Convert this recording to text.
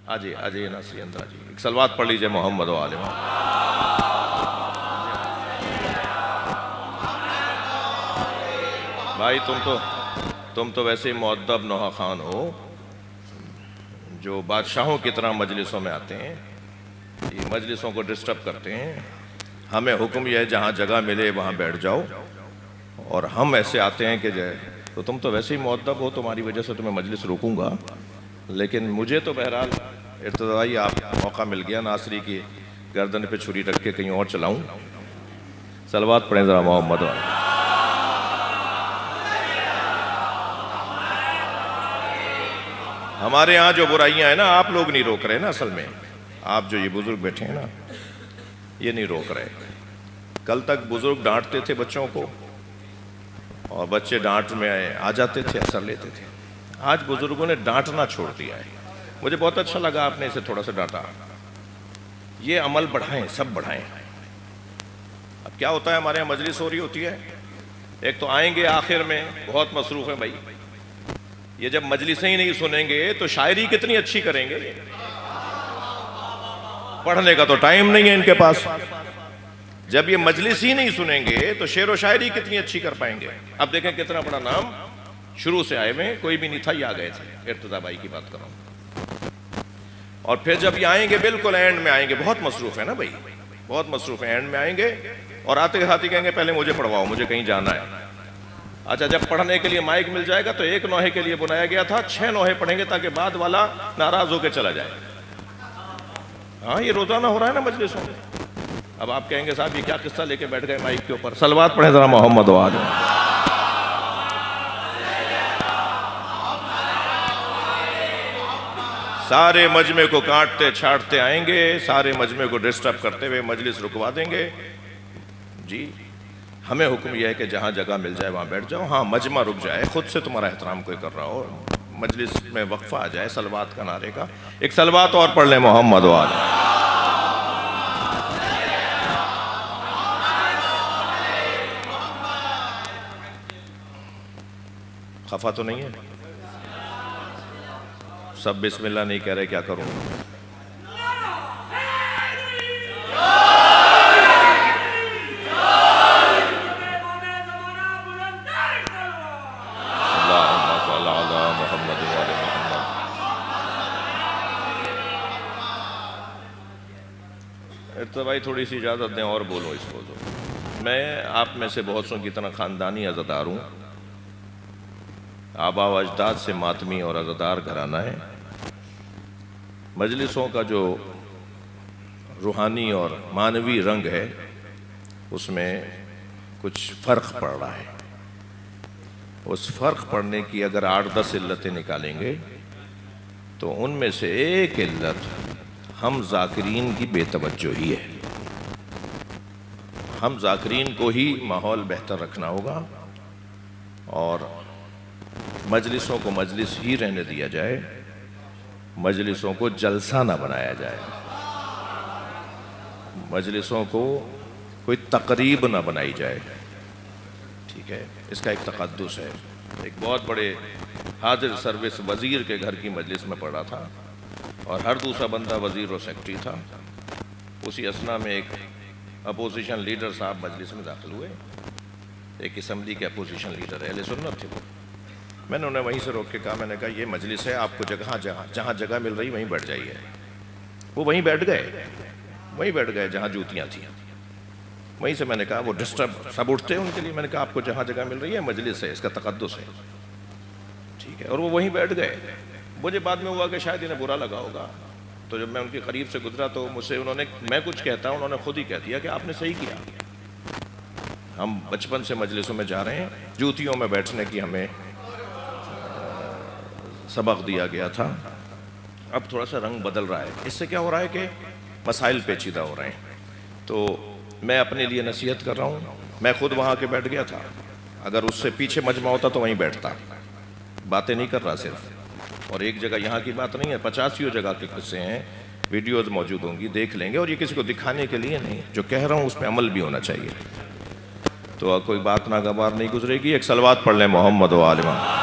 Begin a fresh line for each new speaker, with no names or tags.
आ जाइए नासरी अंदर आ जाइए, एक सलवात पढ़ लीजिए मोहम्मद व आले मोहम्मद। भाई तुम तो वैसे ही मुअद्दब नौहा खान हो, जो बादशाहों की तरह मजलिसों में आते हैं, ये मजलिसों को डिस्टर्ब करते हैं। हमें हुक्म यह है जहाँ जगह मिले वहाँ बैठ जाओ, और हम ऐसे आते हैं कि तो तुम तो वैसे ही मुअद्दब हो, तुम्हारी वजह से तुम्हें मजलिस रोकूंगा, लेकिन मुझे तो बहरहाल इर्तदाई आप मौका मिल गया नासरी की गर्दन पे छुरी रख के कहीं और चलाऊं। सलवात पढ़ें ज़रा मोहम्मद वाला। हमारे यहाँ जो बुराइयां हैं ना, आप लोग नहीं रोक रहे ना, असल में आप जो ये बुजुर्ग बैठे हैं ना, ये नहीं रोक रहे। कल तक बुजुर्ग डांटते थे बच्चों को और बच्चे डांट में आ जाते थे, असर लेते थे। आज बुजुर्गों ने डांटना छोड़ दिया है। मुझे बहुत अच्छा लगा आपने इसे थोड़ा सा डांटा। ये अमल बढ़ाएं, सब बढ़ाएं। अब क्या होता है, हमारे यहाँ मजलिस हो रही होती है, एक तो आएंगे आखिर में, बहुत मसरूफ है भाई, ये जब मजलिसें ही नहीं सुनेंगे तो शायरी कितनी अच्छी करेंगे। पढ़ने का तो टाइम नहीं है इनके पास। जब ये मजलिस ही नहीं सुनेंगे तो शेर व शायरी कितनी अच्छी कर पाएंगे। अब देखें कितना बड़ा नाम शुरू से आए हुए, कोई भी नहीं था, ये आ गए थे। इर्तजा भाई की बात कर रहा हूं। और फिर जब ये आएंगे बिल्कुल एंड में आएंगे, बहुत मसरूफ है ना भाई, बहुत मसरूफ है, एंड में आएंगे और आते साथ ही कहेंगे पहले मुझे पढ़वाओ, मुझे कहीं जाना है। अच्छा, जब पढ़ने के लिए माइक मिल जाएगा तो एक नौहे के लिए बुलाया गया था, 6 नौहे पढ़ेंगे ताकि बाद वाला नाराज होकर चला जाए। हाँ, ये रोजाना हो रहा है ना मजलिसों में। अब आप कहेंगे साहब ये क्या किस्सा लेके बैठ गए माइक के ऊपर। सलवात पढ़े जरा मोहम्मद व आले। सारे मजमे को काटते छाटते आएंगे, सारे मजमे को डिस्टर्ब करते हुए मजलिस रुकवा देंगे। जी, हमें हुक्म यह है कि जहाँ जगह मिल जाए वहाँ बैठ जाओ। हाँ, मजमा रुक जाए, खुद से तुम्हारा एहतराम कोई कर रहा हो, मजलिस में वक्फा आ जाए सलवात का नारे का। एक सलवात और पढ़ लें मोहम्मद व आले। खफा तो नहीं है? सब बिस्मिल्लाह नहीं कह रहे, क्या करूं? तो भाई थोड़ी सी इजाज़त दें और बोलो इसको। तो मैं आप में से बहुत सौ की तरह ख़ानदानी अज़ादार हूँ, आबा व अजदाद से मातमी और अज़ादार घराना है। मजलिसों का जो रूहानी और मानवी रंग है उसमें कुछ फ़र्क पड़ रहा है। उस फ़र्क पड़ने की अगर 8-10 इल्लतें निकालेंगे तो उनमें से एक इल्लत हम ज़ाकिरीन की बेतवज्जोही है। हम ज़ाकिरीन को ही माहौल बेहतर रखना होगा और मजलिसों को मजलिस ही रहने दिया जाए, मजलिसों को जलसा ना बनाया जाए, मजलिसों को कोई तकरीब ना बनाई जाए। ठीक है, इसका एक तक़द्दुस है। एक बहुत बड़े हाजिर सर्विस वज़ीर के घर की मजलिस में पढ़ा था और हर दूसरा बंदा वज़ीर और सेक्रेटरी था। उसी असना में एक अपोजिशन लीडर साहब मजलिस में दाखिल हुए। एक असम्बली के अपोजिशन लीडर अहले सुन्नत थे वो। मैंने उन्हें वहीं से रोक के कहा, मैंने कहा ये मजलिस है, आपको जहाँ जगह मिल रही वहीं बैठ जाइए। वो वहीं बैठ गए जहाँ जूतियाँ थी। वहीं से मैंने कहा, वो डिस्टर्ब सब उठते हैं उनके लिए, मैंने कहा आपको जहाँ जगह मिल रही है, मजलिस है, इसका तक़द्दुस है। ठीक है, और वो वहीं बैठ गए। मुझे बाद में हुआ कि शायद इन्हें बुरा लगा होगा, तो जब मैं उनके करीब से गुजरा तो मुझसे उन्होंने, मैं कुछ कहता उन्होंने खुद ही कह दिया कि आपने सही किया। हम बचपन से मजलिसों में जा रहे हैं, जूतियों में बैठने की हमें सबक दिया गया था। अब थोड़ा सा रंग बदल रहा है। इससे क्या हो रहा है कि मसाइल पेचीदा हो रहे हैं। तो मैं अपने लिए नसीहत कर रहा हूँ। मैं खुद वहाँ के बैठ गया था, अगर उससे पीछे मजमा होता तो वहीं बैठता। बातें नहीं कर रहा सिर्फ, और एक जगह यहाँ की बात नहीं है, 50 जगह के किस्से हैं, वीडियोज़ मौजूद होंगी, देख लेंगे। और ये किसी को दिखाने के लिए नहीं, जो कह रहा हूँ उस पर अमल भी होना चाहिए। तो कोई बात नागवार नहीं गुजरेगी। एक सलवात पढ़ लें मोहम्मद व आले मोहम्मद।